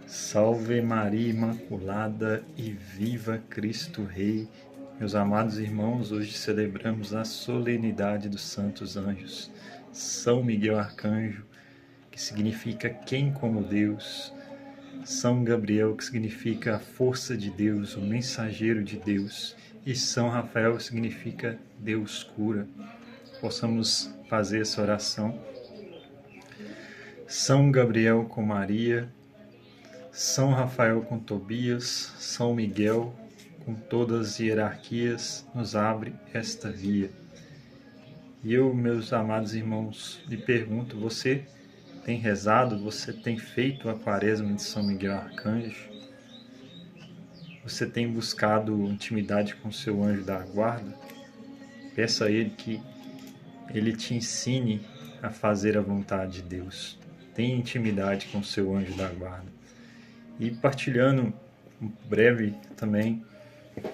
Salve Maria Imaculada e viva Cristo Rei! Meus amados irmãos, hoje celebramos a solenidade dos Santos Anjos. São Miguel Arcanjo, que significa quem como Deus. São Gabriel, que significa a força de Deus, o mensageiro de Deus. E São Rafael, que significa Deus cura. Possamos fazer essa oração. São Gabriel com Maria, São Rafael com Tobias, São Miguel com todas as hierarquias, nos abre esta via. E eu, meus amados irmãos, lhe pergunto, você tem rezado, você tem feito a quaresma de São Miguel Arcanjo? Você tem buscado intimidade com seu anjo da guarda? Peça a ele que ele te ensine a fazer a vontade de Deus. Tenha intimidade com seu anjo da guarda. E partilhando um breve também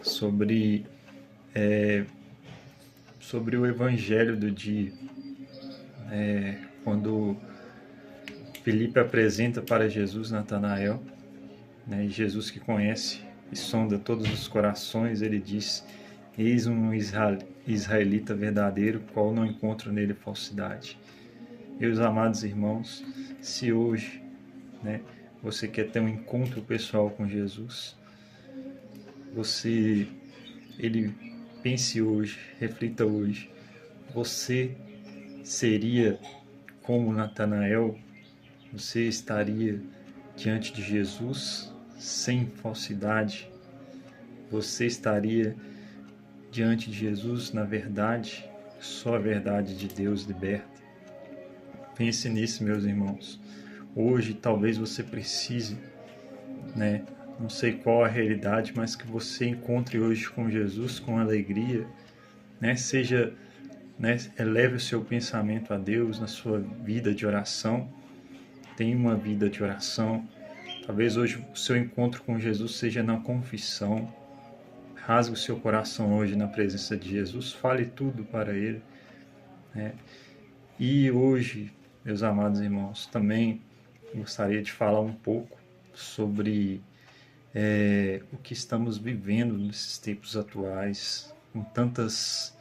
sobre o evangelho do dia. Quando Felipe apresenta para Jesus Natanael, e Jesus, que conhece e sonda todos os corações, ele diz: eis um israelita verdadeiro, qual não encontro nele falsidade. Meus amados irmãos, se hoje você quer ter um encontro pessoal com Jesus, ele pense hoje, reflita hoje, você seria como Natanael? Você estaria diante de Jesus sem falsidade? Você estaria diante de Jesus na verdade? Só a verdade de Deus liberta. Pense nisso, meus irmãos. Hoje talvez você precise, não sei qual a realidade, mas que você encontre hoje com Jesus com alegria, eleve o seu pensamento a Deus na sua vida de oração. Tenha uma vida de oração. Talvez hoje o seu encontro com Jesus seja na confissão. Rasgue o seu coração hoje na presença de Jesus. Fale tudo para Ele. E hoje, meus amados irmãos, também gostaria de falar um pouco sobre o que estamos vivendo nesses tempos atuais, com tantas...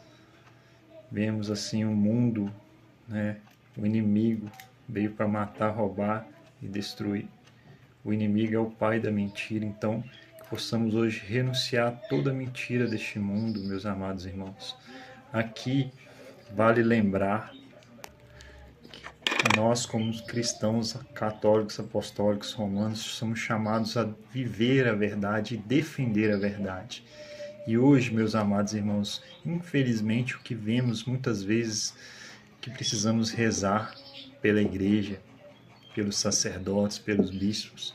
Vemos assim um mundo, o inimigo veio para matar, roubar e destruir. O inimigo é o pai da mentira, então que possamos hoje renunciar a toda mentira deste mundo, meus amados irmãos. Aqui vale lembrar que nós, como cristãos católicos, apostólicos, romanos, somos chamados a viver a verdade e defender a verdade. E hoje, meus amados irmãos, infelizmente o que vemos muitas vezes que precisamos rezar pela igreja, pelos sacerdotes, pelos bispos.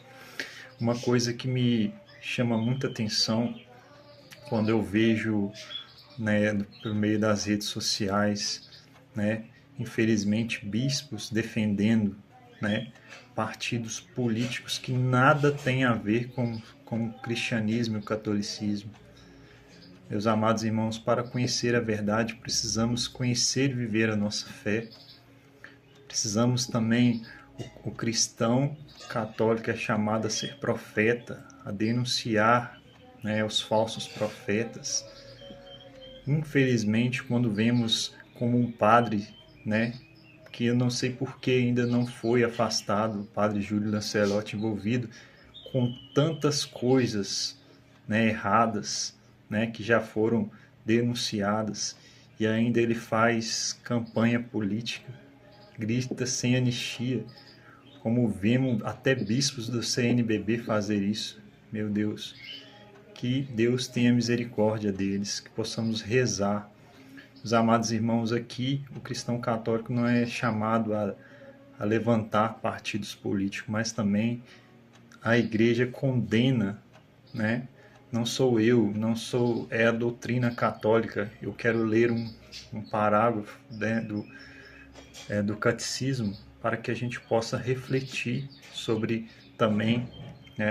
Uma coisa que me chama muita atenção quando eu vejo, por meio das redes sociais, infelizmente bispos defendendo, partidos políticos que nada tem a ver com o cristianismo e o catolicismo. Meus amados irmãos, para conhecer a verdade, precisamos conhecer e viver a nossa fé. Precisamos também, o cristão católico é chamado a ser profeta, a denunciar os falsos profetas. Infelizmente, quando vemos como um padre, que eu não sei por que ainda não foi afastado, o padre Júlio Lancelotti, envolvido com tantas coisas erradas, que já foram denunciadas, e ainda ele faz campanha política, grita sem anistia, como vemos até bispos do CNBB fazer isso. Meu Deus, que Deus tenha misericórdia deles, que possamos rezar. Os amados irmãos, aqui o cristão católico não é chamado a levantar partidos políticos, mas também a igreja condena, não sou eu, é a doutrina católica. Eu quero ler um parágrafo do catecismo para que a gente possa refletir sobre também,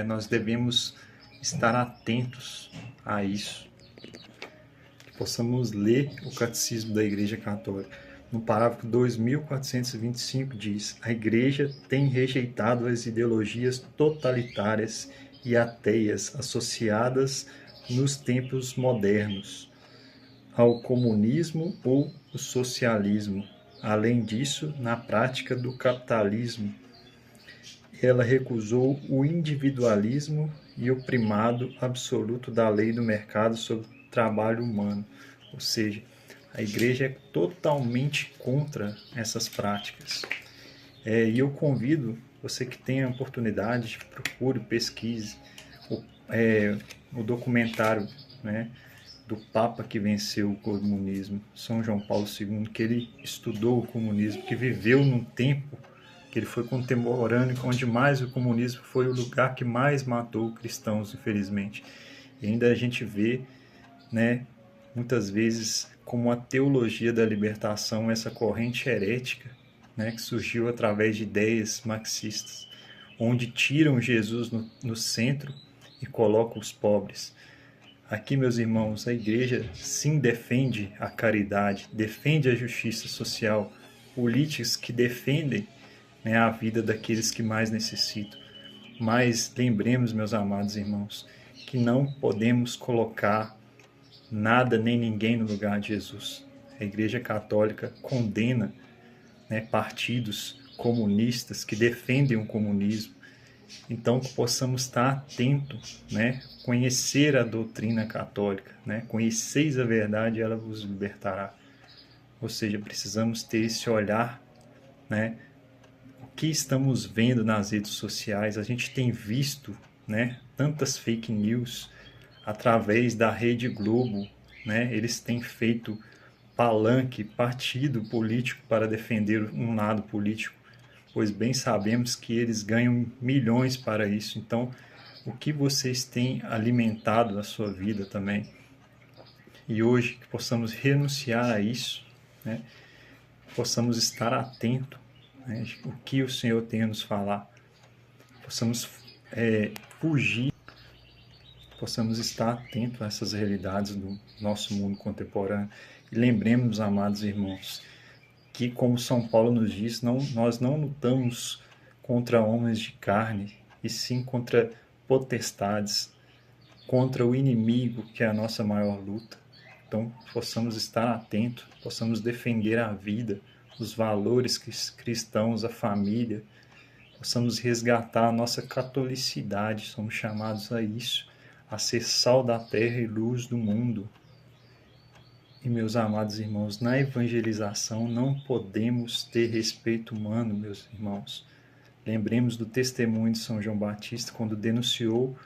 nós devemos estar atentos a isso. Que possamos ler o catecismo da Igreja Católica. no parágrafo 2425 diz: a Igreja tem rejeitado as ideologias totalitárias e ateias associadas nos tempos modernos ao comunismo ou o socialismo. Além disso, na prática do capitalismo, ela recusou o individualismo e o primado absoluto da lei do mercado sobre o trabalho humano. Ou seja, a igreja é totalmente contra essas práticas. E eu convido você que tem a oportunidade, procure, pesquise o documentário, né, do Papa que venceu o comunismo, São João Paulo II, que ele estudou o comunismo, que viveu num tempo que ele foi contemporâneo, onde mais o comunismo foi o lugar que mais matou cristãos, infelizmente. E ainda a gente vê, né, muitas vezes como a teologia da libertação, essa corrente herética, né, que surgiu através de ideias marxistas, onde tiram Jesus no centro e colocam os pobres. Aqui, meus irmãos, a igreja sim defende a caridade, defende a justiça social, políticas que defendem, né, a vida daqueles que mais necessitam. Mas lembremos, meus amados irmãos, que não podemos colocar nada nem ninguém no lugar de Jesus. A Igreja Católica condena, né, partidos comunistas que defendem o comunismo. Então, que possamos estar atentos, né, conhecer a doutrina católica, né, conheceis a verdade e ela vos libertará. Ou seja, precisamos ter esse olhar, né, o que estamos vendo nas redes sociais. A gente tem visto, né, tantas fake news através da Rede Globo, né? Eles têm feito palanque, partido político para defender um lado político, pois bem sabemos que eles ganham milhões para isso. Então, o que vocês têm alimentado a sua vida também? E hoje que possamos renunciar a isso, né? Possamos estar atento, né, o que o Senhor tem a nos falar, possamos fugir, possamos estar atentos a essas realidades do nosso mundo contemporâneo. E lembremos, amados irmãos, que como São Paulo nos diz, nós não lutamos contra homens de carne, e sim contra potestades, contra o inimigo, que é a nossa maior luta. Então, possamos estar atentos, possamos defender a vida, os valores cristãos, a família, possamos resgatar a nossa catolicidade, somos chamados a isso, a ser sal da terra e luz do mundo. E, meus amados irmãos, na evangelização não podemos ter respeito humano, meus irmãos. Lembremos do testemunho de São João Batista, quando denunciou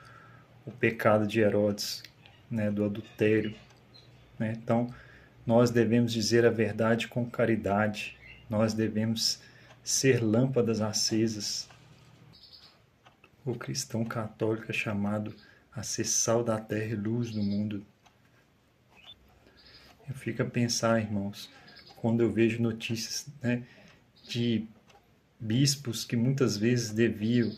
o pecado de Herodes, né, do adultério. Né? Então, nós devemos dizer a verdade com caridade, nós devemos ser lâmpadas acesas. O cristão católico é chamado a ser sal da terra e luz do mundo. Eu fico a pensar, irmãos, quando eu vejo notícias, né, de bispos que muitas vezes deviam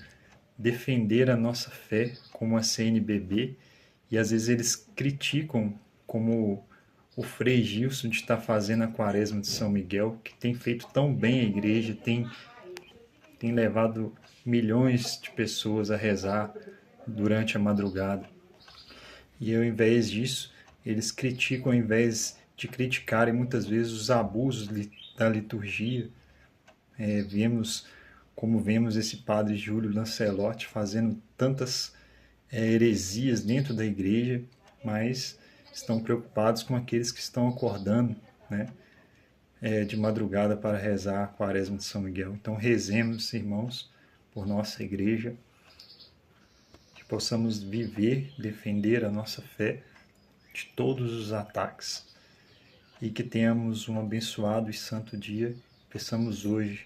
defender a nossa fé, como a CNBB, e às vezes eles criticam, como o Frei Gilson de estar fazendo a Quaresma de São Miguel, que tem feito tão bem a igreja, tem levado milhões de pessoas a rezar durante a madrugada. E ao invés disso, eles criticam, ao invés de criticarem muitas vezes os abusos da liturgia. Vemos esse padre Júlio Lancelotti fazendo tantas heresias dentro da igreja, mas estão preocupados com aqueles que estão acordando, né, de madrugada para rezar a Quaresma de São Miguel. Então rezemos, irmãos, por nossa igreja, que possamos viver, defender a nossa fé de todos os ataques, e que tenhamos um abençoado e santo dia. Peçamos hoje,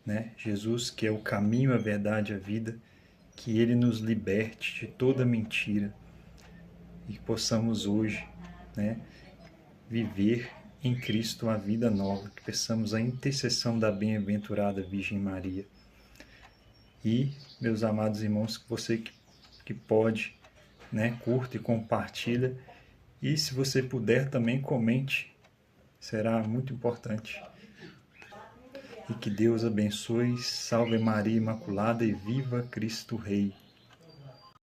né, Jesus, que é o caminho, a verdade e a vida, que Ele nos liberte de toda mentira, e que possamos hoje, né, viver em Cristo a vida nova, que peçamos a intercessão da bem-aventurada Virgem Maria. E, meus amados irmãos, que você que pode, né, curta e compartilha, e se você puder também comente, será muito importante e que Deus abençoe. Salve Maria Imaculada e viva Cristo Rei.